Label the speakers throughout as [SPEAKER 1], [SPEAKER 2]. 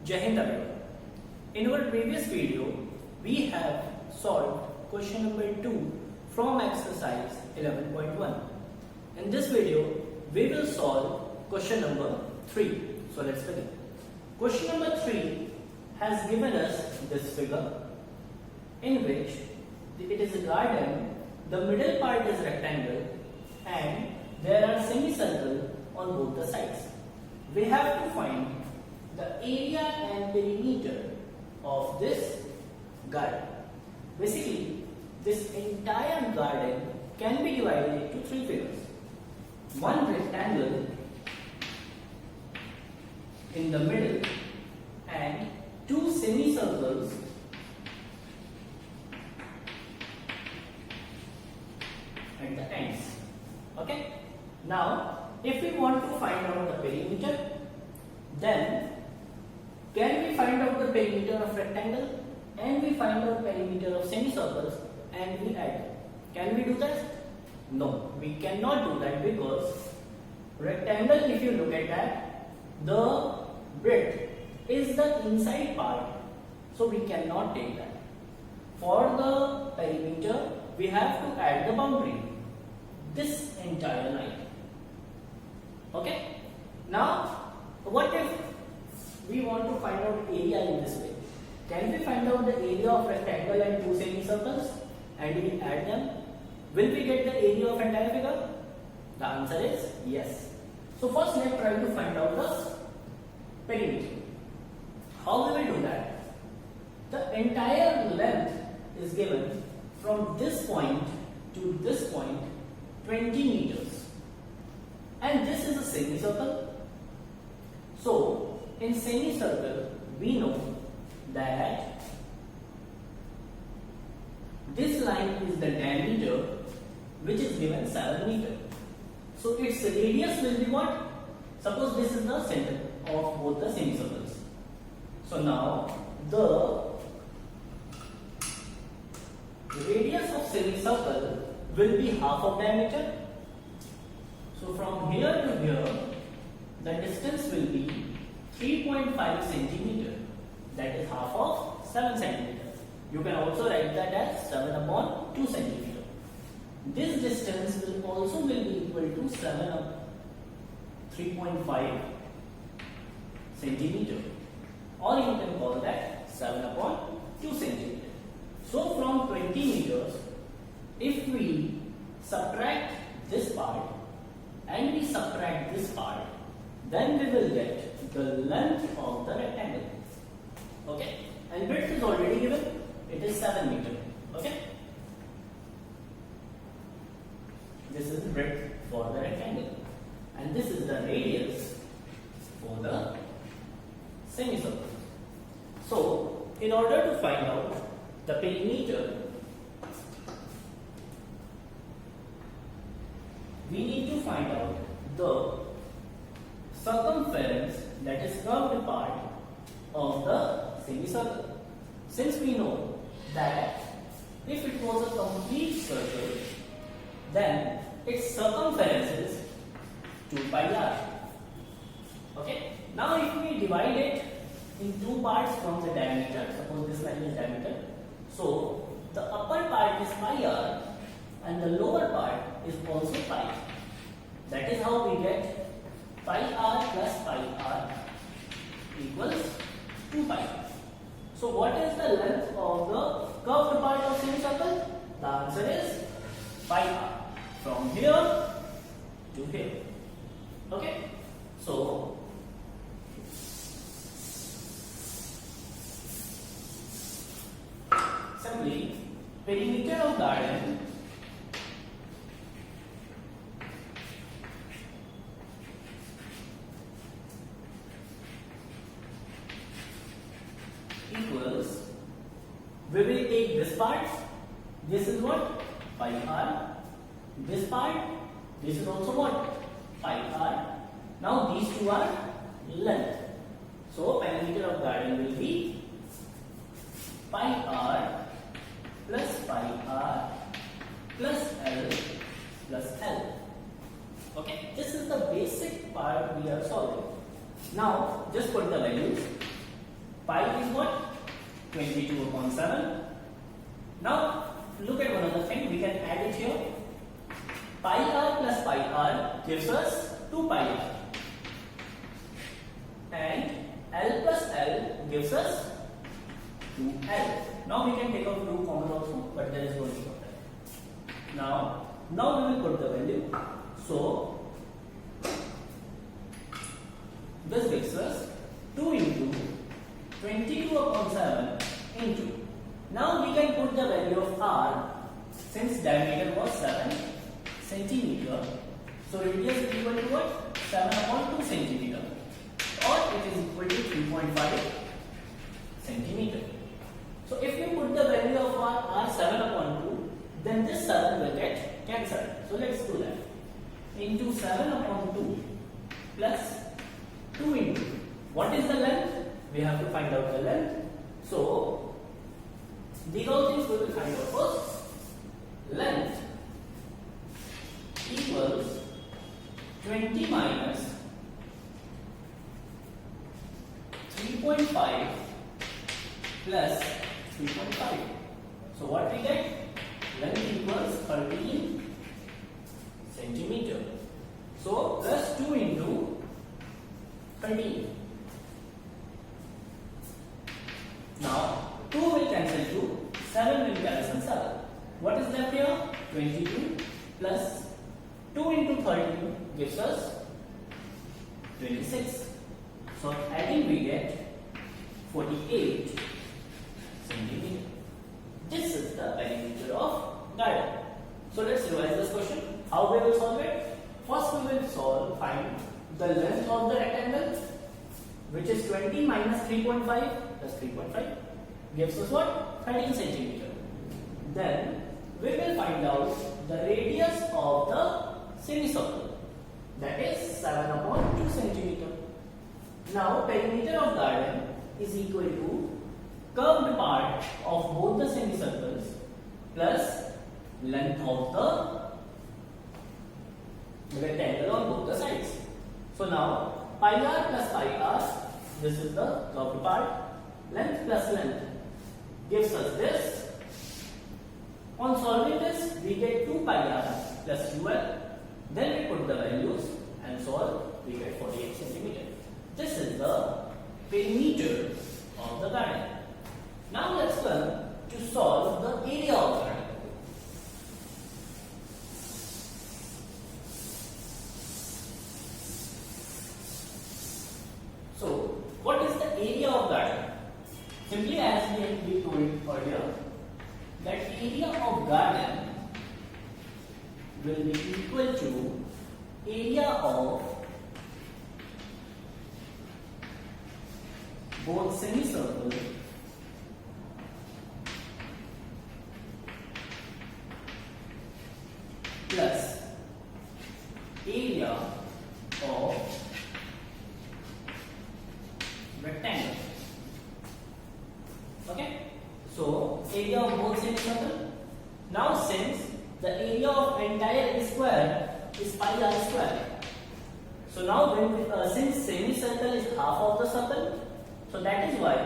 [SPEAKER 1] Jai Hind everyone. In our previous video, we have solved question number 2 from exercise 11.1. In this video, we will solve question number 3. So let's begin. Question number 3 has given us this figure in which it is a garden, the middle part is rectangle and there are semicircles on both the sides. We have to find the area and perimeter of this garden. Basically, this entire garden can be divided into 3 figures. One rectangle in the middle and 2 semicircles at the ends. Okay? Now, if we want to find out the perimeter, then can we find out the perimeter of rectangle and we find out perimeter of semicircles and we add? Can we do that? No, we cannot do that because rectangle, if you look at that, the breadth is the inside part, so we cannot take that. For the perimeter, we have to add the boundary, this entire line. Okay? Now, what if we want to find out area in this way? Can we find out the area of rectangle and 2 semicircles and we add them? Will we get the area of entire figure? The answer is yes. So first let's try to find out the perimeter. How we will do that? The entire length is given from this point to this point 20 meters. And this is a semicircle. So in semicircle we know that this line is the diameter which is given 7 meters. So its radius will be what? Suppose this is the center of both the semicircles. So now the radius of semicircle will be half of diameter. So from here to here the distance will be 3.5 centimeter. That is half of 7 centimeters. You can also write that as 7 upon 2 centimeter. This distance will also be equal to 3.5 centimeter, or you can call that 7 upon 2 centimeter. So from 20 meters, if we subtract this part and we subtract this part, then we will get the length of the rectangle. Okay, and width is already given, it is 7 meters. Okay, this is the breadth for the rectangle and this is the radius for the semicircle. So in order to find out the perimeter, we need to find out the circumference, that is curved part of the semicircle. Since we know that if it was a complete circle, then its circumference is 2 pi r. Okay. Now if we divide it in 2 parts from the diameter, suppose this line is diameter, so the upper part is pi r and the lower part is also pi. That is how we get pi r plus pi r equals 2 pi. So what is the length of the curved part of semicircle? The answer is pi r. From here to here. Okay? So simply perimeter of garden equals, we will take this part, this is what? Pi r. This part, this is also what? Pi r. Now these two are length. So perimeter of garden will be pi r plus pi r plus L plus L. Okay, this is the basic part we are solving. Now just put the values. Pi is what? 22 upon 7. Now look at one other thing. We can add it here. Pi r plus pi r gives us 2 pi r. And L plus L gives us 2L. Now we can take out 2 common also, but there is no need of that. Now we will put the value. So this gives us 2 into 22 upon 7 into. Now we can put the value of R, since diameter was 7 centimeter. So radius is equal to what? 7 upon 2 centimeter, or it is equal to 3.5 centimeter. So if you put the value of R 7 upon 2, then this 7 will get cancelled. So let's do that. Into 7 upon 2 plus 2 into. What is the length? We have to find out the length. So these all things we will find out first. Length equals 20 minus 3.5 plus 3.5. So what we get? Length equals 13 centimeter. So plus 2 into 13. Now 2 will cancel 2, 7 will cancel 7. What is left here? 22 plus 2 into 13 gives us 26. So adding we get 48 centimeter. This is the perimeter of garden. So let's revise this question. How we will solve it? First we will find the length of the rectangle, which is 20 minus 3.5 plus 3.5 gives us what? 13 centimeter. Then we will find out the radius of the semicircle, that is 7 upon 2 centimeter. Now perimeter of garden is equal to curved part of both the semicircles plus length of the rectangle on both the sides. So now pi r plus pi r, this is the curved part, length plus length gives us this. On solving this, we get 2 pi r plus 2l. Then we put the values and solve, we get 48 centimeter. This is the perimeter of the garden. Now let's come to solve the area of the garden. So, what is the area of garden? Simply as we told earlier, that area of garden will be equal to area of both semicircle plus area of rectangle. Okay, so area of both semicircle. Now since the area of entire square is pi r square, so now when since semicircle is half of the circle, so that is why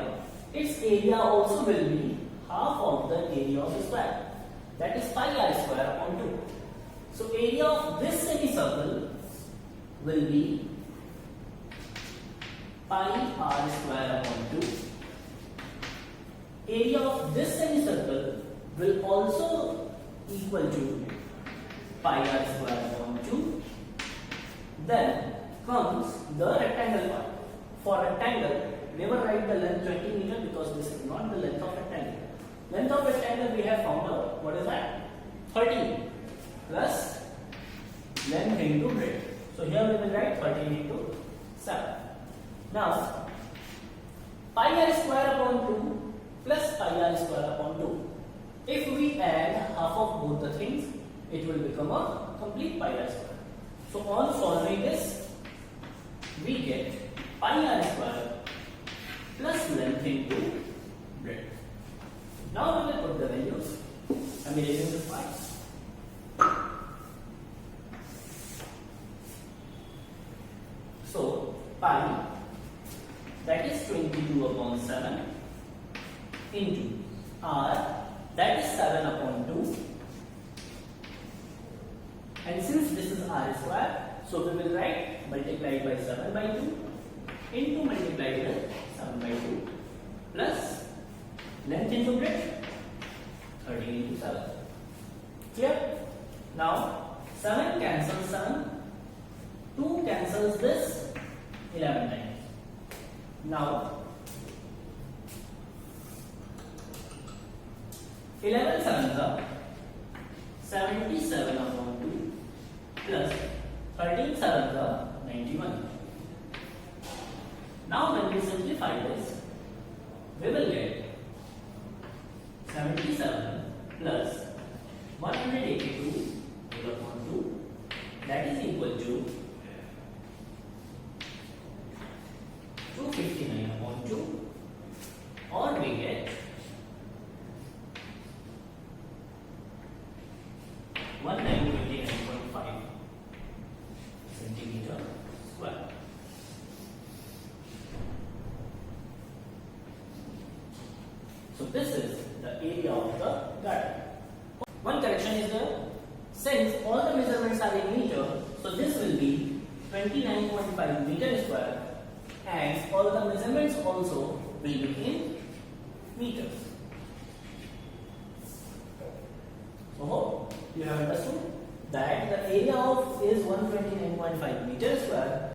[SPEAKER 1] its area also will be half of the area of the square, that is pi r square upon 2. So area of this semicircle will be pi r square upon 2. Area of this semicircle will also equal to pi r square upon 2. Then comes the rectangle part. For rectangle, never write the length 20 meter because this is not the length of rectangle. Length of rectangle we have found out. What is that? 13 plus length into breadth. So here we will write 13 into 7. Now, pi r square upon 2 plus pi r square upon 2. If we add half of both the things, it will become a complete pi r square. So on solving this, we get pi r square plus length into breadth. Now we will put the values. I am erasing this part. So pi, that is 22 upon 7 into R, that is 7 upon 2, and since this is R square, so we will write multiplied by 7 by 2 into multiplied with 7 by 2 plus length into breadth 13 into 7. Clear? Now 7 cancels 7, 2 cancels this 11 times. Now 11 sevens are 77 upon 2 plus 13 sevens are 91. Now when we simplify this, we will get 77 plus 182 upon 2, that is equal to 259 upon 2, or we get 1929.5 centimeter square. So this is the area of the garden. One correction is there. Since all the measurements are in meter, so this will be 29.5 meter square, and all the measurements also will be in meters. So hope you have understood that the area of is 129.5 meter square